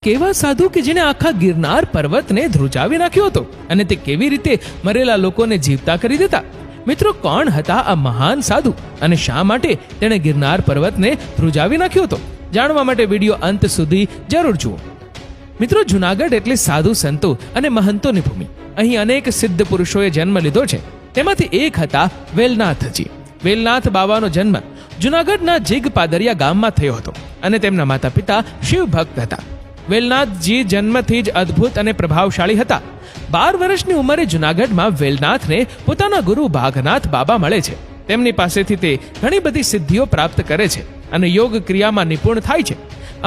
કેવા સાધુ કે જેને આખા ગિરનાર પર્વતને ધ્રુજાવી નાખ્યો હતો અને તે કેવી રીતે મરેલા લોકોને જીવતા કરી દેતા? મિત્રો, કોણ હતા આ મહાન સાધુ અને શા માટે તેણે ગિરનાર પર્વતને ધ્રુજાવી નાખ્યો હતો? જાણવા માટે વિડીયો અંત સુધી જરૂર જુઓ. મિત્રો, જુનાગઢ એટલે સાધુ સંતો અને મહંતોની ભૂમિ. અહીં અનેક સિદ્ધ પુરુષોએ જન્મ લીધો છે. તેમાંથી એક હતા વેલનાથજી. વેલનાથ બાવાનો જન્મ જુનાગઢના જીગ પાદરિયા ગામમાં થયો હતો અને તેમના માતા પિતા શિવ ભક્ત હતા. વેલનાથજી જન્મથી જ અદ્ભુત અને પ્રભાવશાળી હતા. 12 વર્ષની ઉંમરે જુનાગઢમાં વેલનાથને પોતાના ગુરુ ભાગનાથ બાબા મળે છે. તેમની પાસેથી તે ઘણી બધી સિદ્ધિઓ પ્રાપ્ત કરે છે અને યોગ ક્રિયામાં નિપુણ થાય છે.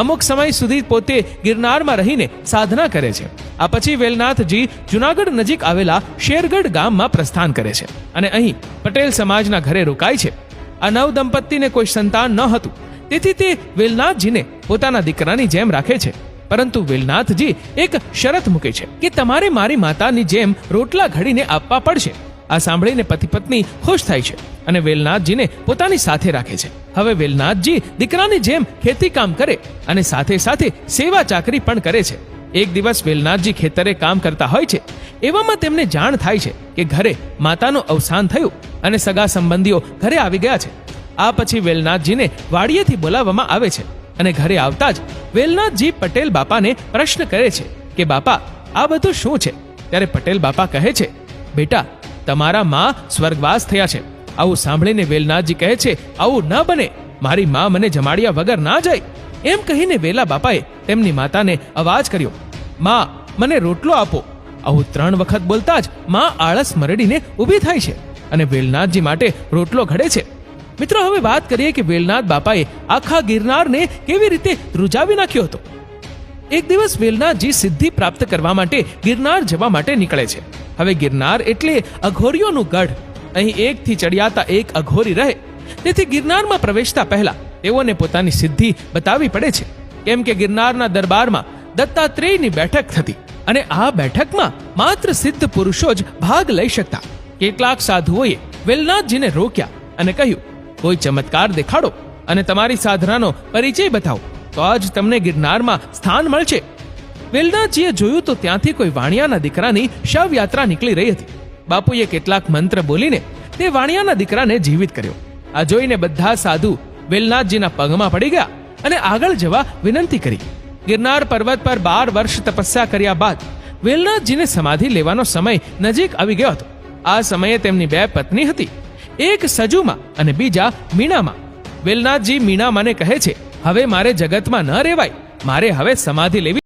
અમુક સમય સુધી પોતે ગિરનારમાં રહીને સાધના કરે છે. આ પછી વેલનાથજી જુનાગઢ નજીક આવેલા શેરગઢ ગામમાં પ્રસ્થાન કરે છે અને અહીં પટેલ સમાજના ઘરે રોકાય છે. આ નવ દંપતીને કોઈ સંતાન ન હતું, તેથી તે વેલનાથજીને પોતાના દીકરાની જેમ રાખે છે. પરંતુ વેલનાથજી એક શરત મૂકે છે કે તમારે મારી માતાની જેમ રોટલા ઘડીને આપવા પડશે. આ સાંભળીને પતિ પત્ની ખુશ થાય છે અને વેલનાથજીને પોતાની સાથે રાખે છે. હવે વેલનાથજી દીકરાની જેમ ખેતી કામ કરે અને સાથે સાથે સેવા ચાકરી પણ કરે છે. એક દિવસ વેલનાથજી ખેતરે કામ કરતા હોય છે. એવામાં તેમને જાણ થાય છે કે ઘરે માતાનું અવસાન થયું અને સગા સંબંધીઓ ઘરે આવી ગયા છે. આ પછી વેલનાથજીને વાડીએથી બોલાવવામાં આવે છે અને ઘરે આવતા જ વેલનાથજી પટેલ બાપાને પ્રશ્ન કરે છે કે બાપા, આ બધું શું છે? ત્યારે પટેલ બાપા કહે છે, બેટા, તમારા માં સ્વર્ગવાસ થયા છે. આવું સાંભળીને વેલનાથજી કહે છે, આવું ન બને, મારી માં મને જમાડ્યા વગર ના જાય. એમ કહીને વેલા બાપાએ તેમની માતાને અવાજ કર્યો, માં, મને રોટલો આપો. આવું 3 વખત બોલતા જ માં આળસ મરડીને ઊભી થાય છે અને વેલનાથજી માટે રોટલો ઘડે છે. મિત્રો, હવે વાત કરીએ કે વેલનાથ બાપાએ આખા ગિરનારને કેવી રીતે ધ્રુજાવી નાખ્યો હતો. એક દિવસ વેલનાથજી સિદ્ધિ પ્રાપ્ત કરવા માટે ગિરનાર જવા માટે નીકળે છે. હવે ગિરનાર એટલે અઘોરીઓનું ગઢ. અહીં એકથી ચડિયાતા એક અઘોરી રહે. તેથી ગિરનારમાં પ્રવેશતા પહેલા તેઓને પોતાની સિદ્ધિ બતાવવી પડે છે. કેમ કે ગિરનારના દરબારમાં દત્તાત્રેયની બેઠક થતી અને આ બેઠકમાં માત્ર સિદ્ધ પુરુષો જ ભાગ લઈ શકતા. કેટલાક સાધુઓએ વેલનાથજીને રોક્યા અને કહ્યું, કોઈ ચમત્કાર દેખાડો અને તમારી સાધનાનો પરિચય બતાવો, તો આજ તમને ગિરનારમાં સ્થાન મળશે. વેલનાથજીએ જોયું તો ત્યાંથી કોઈ વાણિયાના દીકરાની શવયાત્રા નીકળી રહી હતી. બાપુએ કેટલાક મંત્ર બોલીને તે વાણિયાના દીકરાને જીવિત કર્યો. આ જોઈને બધા સાધુ વેલનાથજીના પગમાં પડી ગયા અને આગળ જવા વિનંતી કરી. ગિરનાર પર્વત પર 12 વર્ષ તપસ્યા કર્યા બાદ વેલનાથજીને સમાધિ લેવાનો સમય નજીક આવી ગયો હતો. આ સમયે તેમની 2 પત્ની હતી, એક સજુમાં અને બીજા મીણામાં. વેલનાથજી મીણામાને કહે છે, હવે મારે જગતમાં ન રહેવાય, મારે હવે સમાધિ લેવી